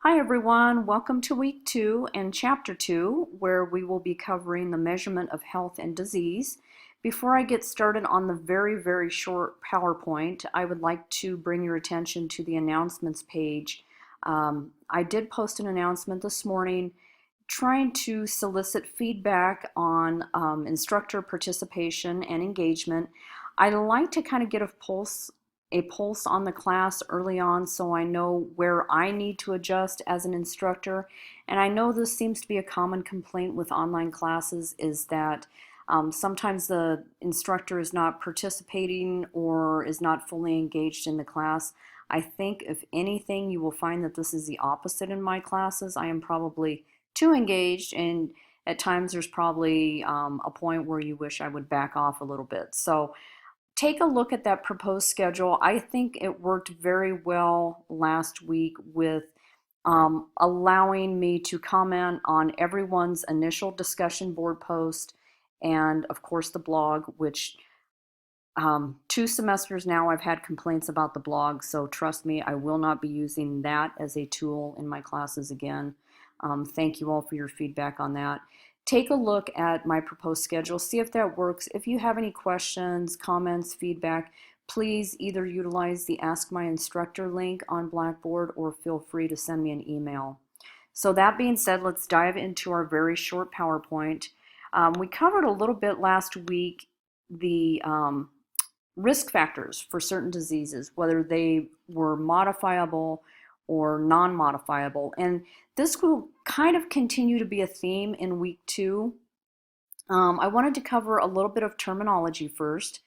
Hi everyone, welcome to week 2 and chapter 2, where we will be covering the measurement of health and disease. Before I get started on the very short PowerPoint, I would like to bring your attention to the announcements page. I did post an announcement this morning trying to solicit feedback on instructor participation and engagement. I like to kind of get a pulse on the class early on so I know where I need to adjust as an instructor. And I know this seems to be a common complaint with online classes is that sometimes the instructor is not participating or is not fully engaged in the class. I think if anything, you will find that this is the opposite in my classes. I am probably too engaged, and at times there's probably a point where you wish I would back off a little bit. So take a look at that proposed schedule. I think it worked very well last week with allowing me to comment on everyone's initial discussion board post and, of course, the blog, which 2 semesters now I've had complaints about the blog, so trust me, I will not be using that as a tool in my classes again. Thank you all for your feedback on that. Take a look at my proposed schedule, see if that works. If you have any questions, comments, feedback, please either utilize the Ask My Instructor link on Blackboard or feel free to send me an email. So that being said, let's dive into our very short PowerPoint. We covered a little bit last week the risk factors for certain diseases, whether they were modifiable or non-modifiable. And this will kind of continue to be a theme in week 2. I wanted to cover a little bit of terminology first.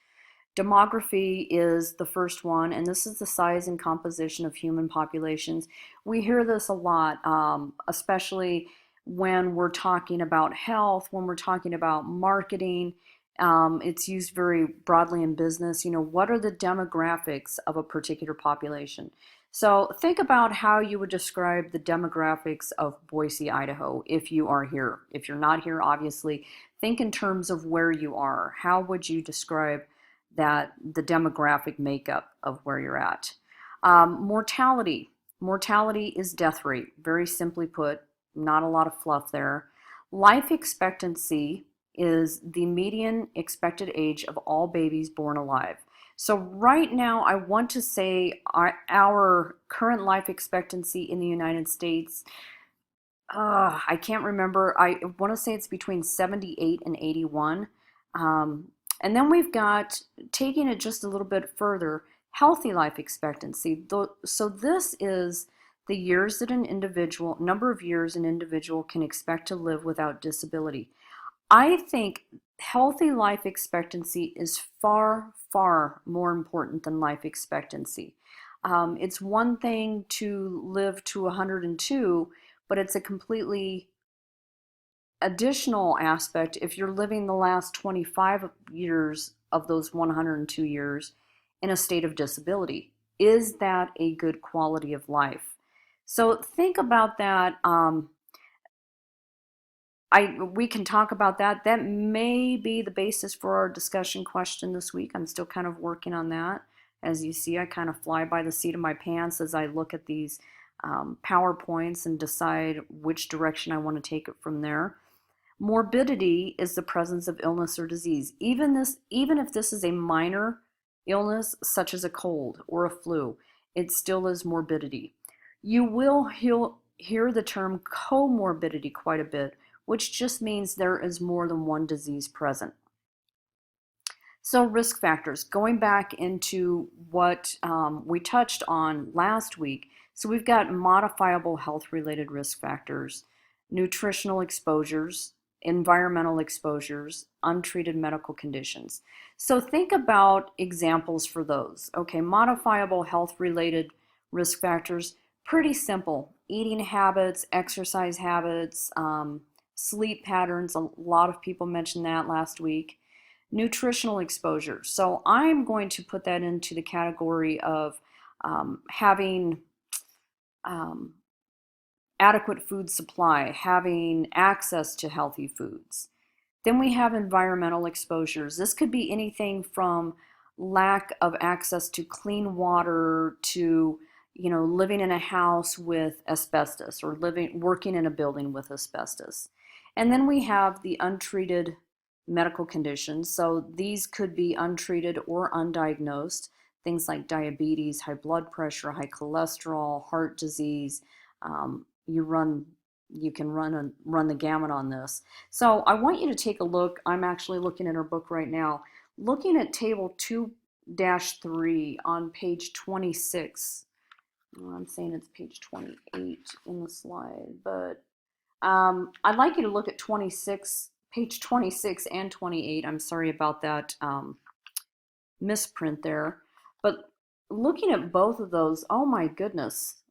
Demography is the first one, and this is the size and composition of human populations. We hear this a lot, especially when we're talking about health, when we're talking about marketing. It's used very broadly in business. What are the demographics of a particular population? So think about how you would describe the demographics of Boise, Idaho, if you are here. If you're not here, obviously, think in terms of where you are. How would you describe the demographic makeup of where you're at? Mortality. Mortality is death rate, very simply put, not a lot of fluff there. Life expectancy is the median expected age of all babies born alive. So right now, I want to say our current life expectancy in the United States, I can't remember. I want to say it's between 78 and 81. And then we've got, taking it just a little bit further, healthy life expectancy. So this is the years that number of years an individual can expect to live without disability. I think healthy life expectancy is far more important than life expectancy. It's one thing to live to 102, but it's a completely additional aspect if you're living the last 25 years of those 102 years in a state of disability. Is that a good quality of life? So think about that. We can talk about that. That may be the basis for our discussion question this week. I'm still kind of working on that. As you see, I kind of fly by the seat of my pants as I look at these PowerPoints and decide which direction I want to take it from there. Morbidity is the presence of illness or disease. Even if this is a minor illness, such as a cold or a flu, it still is morbidity. You will hear the term comorbidity quite a bit, which just means there is more than one disease present. So risk factors, going back into what we touched on last week. So we've got modifiable health-related risk factors, nutritional exposures, environmental exposures, untreated medical conditions. So think about examples for those. Okay, modifiable health-related risk factors, pretty simple. Eating habits, exercise habits, sleep patterns, a lot of people mentioned that last week. Nutritional exposure. So I'm going to put that into the category of having adequate food supply, having access to healthy foods. Then we have environmental exposures. This could be anything from lack of access to clean water to living in a house with asbestos or working in a building with asbestos. And then we have the untreated medical conditions. So these could be untreated or undiagnosed, things like diabetes, high blood pressure, high cholesterol, heart disease. You can run the gamut on this. So I want you to take a look. I'm actually looking at our book right now, looking at table 2-3 on page 26. I'm saying it's page 28 in the slide, but I'd like you to look at page 26 and 28. I'm sorry about that misprint there. But looking at both of those, oh my goodness.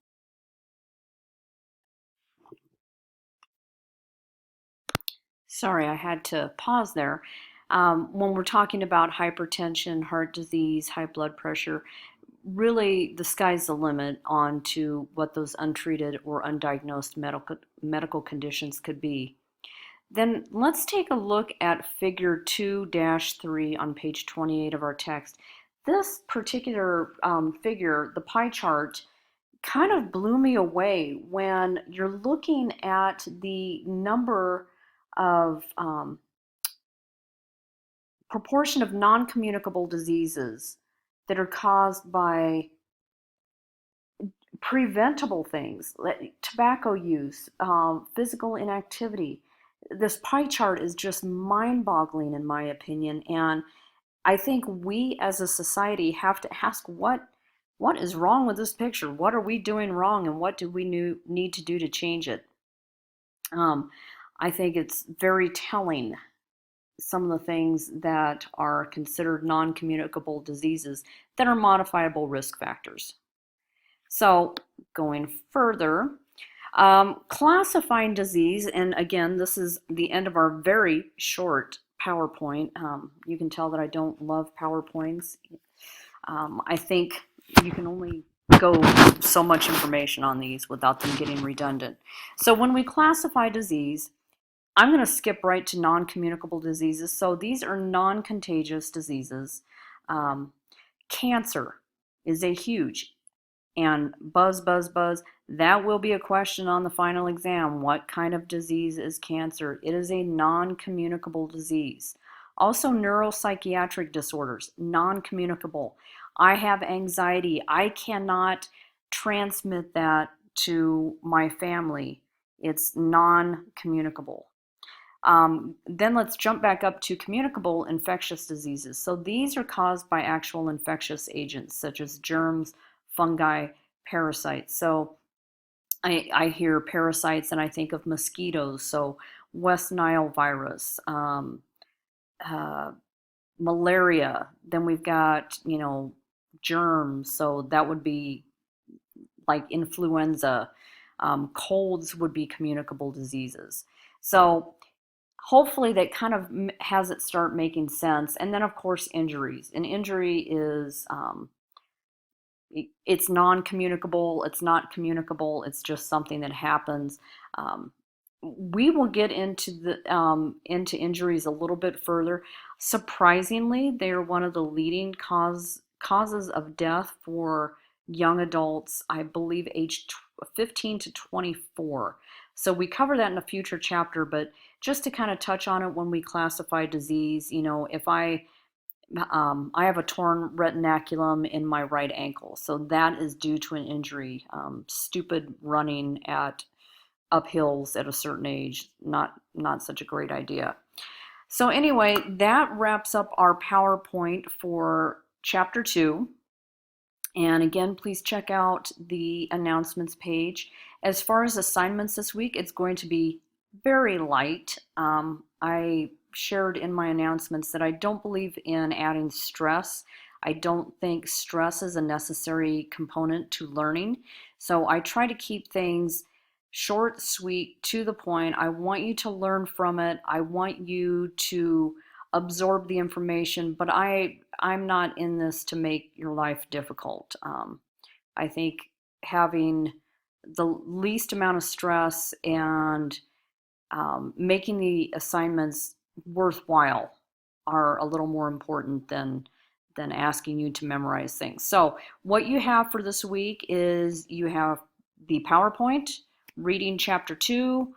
Sorry, I had to pause there. When we're talking about hypertension, heart disease, high blood pressure, really the sky's the limit on to what those untreated or undiagnosed medical conditions could be. Then let's take a look at figure 2-3 on page 28 of our text. This particular figure, the pie chart, kind of blew me away when you're looking at the number of proportion of non-communicable diseases that are caused by preventable things, like tobacco use, physical inactivity. This pie chart is just mind-boggling in my opinion, and I think we as a society have to ask what is wrong with this picture? What are we doing wrong, and what do we need to do to change it? I think it's very telling, some of the things that are considered non-communicable diseases that are modifiable risk factors. So going further, classifying disease, and again, this is the end of our very short PowerPoint. You can tell that I don't love PowerPoints. I think you can only go so much information on these without them getting redundant. So when we classify disease, I'm going to skip right to non-communicable diseases. So these are non-contagious diseases. Cancer is a huge, and buzz, buzz, buzz. That will be a question on the final exam. What kind of disease is cancer? It is a non-communicable disease. Also, neuropsychiatric disorders, non-communicable. I have anxiety. I cannot transmit that to my family. It's non-communicable. Then let's jump back up to communicable infectious diseases. So these are caused by actual infectious agents such as germs, fungi, parasites. So I hear parasites and I think of mosquitoes. So West Nile virus, malaria. Then we've got, germs. So that would be like influenza. Colds would be communicable diseases. So hopefully that kind of has it start making sense. And then of course injuries. An injury is it's non-communicable, it's not communicable, it's just something that happens. We will get into injuries a little bit further. Surprisingly, they are one of the leading causes of death for young adults, I believe aged 15 to 24. So we cover that in a future chapter, but just to kind of touch on it when we classify disease, if I have a torn retinaculum in my right ankle, so that is due to an injury. Stupid running at uphills at a certain age, not such a great idea. So anyway, that wraps up our PowerPoint for Chapter 2. And again, please check out the announcements page. As far as assignments this week, it's going to be very light. I shared in my announcements that I don't believe in adding stress. I don't think stress is a necessary component to learning. So I try to keep things short, sweet, to the point. I want you to learn from it. I want you to absorb the information, but I'm not in this to make your life difficult. I think having the least amount of stress and making the assignments worthwhile are a little more important than than asking you to memorize things. So what you have for this week is you have the PowerPoint, reading chapter 2,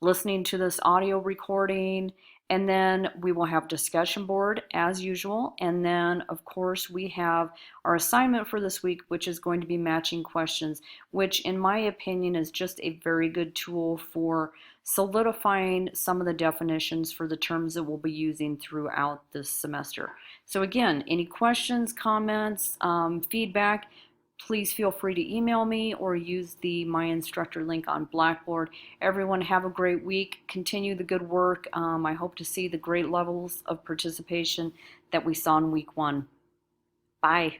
listening to this audio recording, and then we will have discussion board as usual. And then, of course, we have our assignment for this week, which is going to be matching questions, which in my opinion is just a very good tool for solidifying some of the definitions for the terms that we'll be using throughout this semester. So again, any questions, comments, feedback, please feel free to email me or use the My Instructor link on Blackboard. Everyone have a great week. Continue the good work. I hope to see the great levels of participation that we saw in week 1. Bye.